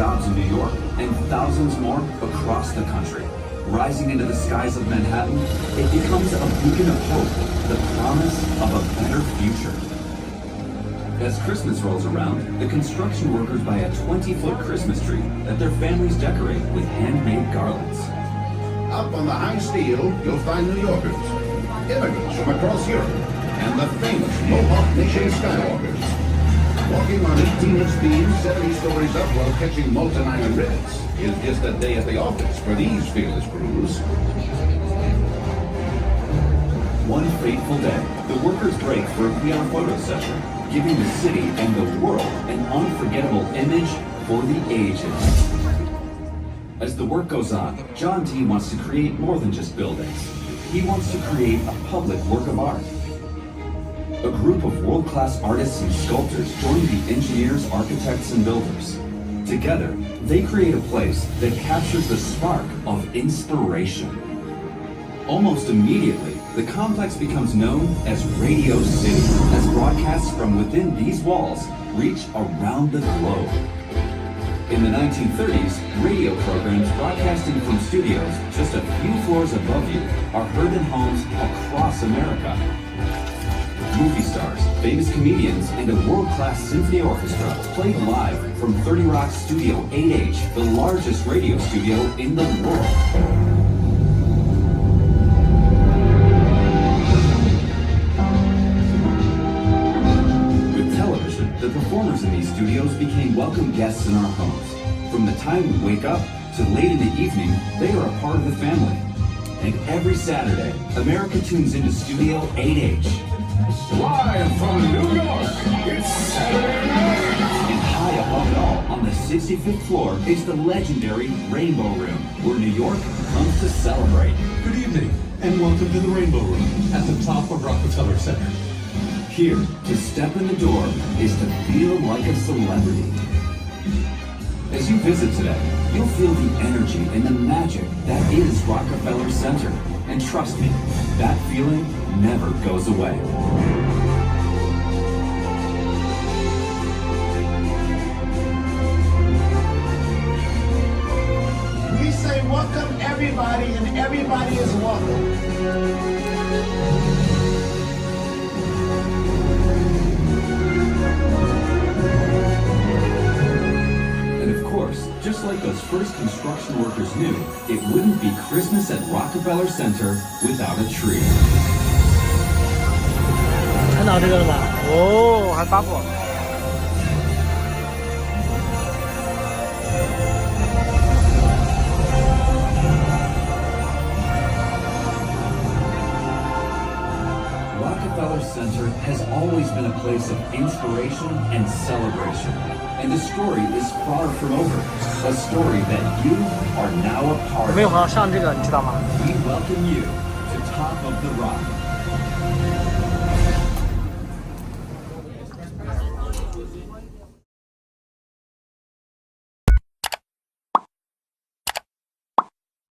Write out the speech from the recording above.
jobs in New York and thousands more across the country. Rising into the skies of Manhattan, it becomes a beacon of hope, the promise of a better future. As Christmas rolls around, the construction workers buy a 20-foot Christmas tree that their families decorate with handmade garlands. Up on the high steel, you'll find New Yorkers, immigrants from across Europe, and the famous Mohawk Nation Skywalkers. Walking on 18-inch beams 70 stories up while catching molten iron rivets is just a day at the office for these fearless crews. One fateful day, the workers break for a PR photo session, giving the city and the world an unforgettable image for the ages. As the work goes on, John T. wants to create more than just buildings. He wants to create a public work of art. A group of world-class artists and sculptors join the engineers, architects, and builders. Together, they create a place that captures the spark of inspiration. Almost immediately, the complex becomes known as Radio City, as broadcasts from within these walls reach around the globe. In the 1930s, radio programs broadcasting from studios just a few floors above you are heard in homes across America. Movie stars, famous comedians, and a world-class symphony orchestra played live from 30 Rock's Studio 8H, the largest radio studio in the world. With television, the performers in these studios became welcome guests in our homes. From the time we wake up to late in the evening, they are a part of the family. And every Saturday, America tunes into Studio 8H. Live from New York, it's Saturday night! And high above it all, on the 65th floor, is the legendary Rainbow Room, where New York comes to celebrate. Good evening, and welcome to the Rainbow Room at the top of Rockefeller Center. Here, to step in the door is to feel like a celebrity. As you visit today, you'll feel the energy and the magic that is Rockefeller Center. And trust me, that feeling never goes away. We say welcome everybody, and everybody is welcome. And of course, just like those first construction workers knew, it wouldn't be Christmas at Rockefeller Center without a tree. 看到这个了吗？哦，还发过。Rockefeller Center has always been a place of inspiration and celebration. And the story is far from over. A story that you are now a part 我没有好像上这个，你知道吗？ of. We welcome you to Top of the Rock.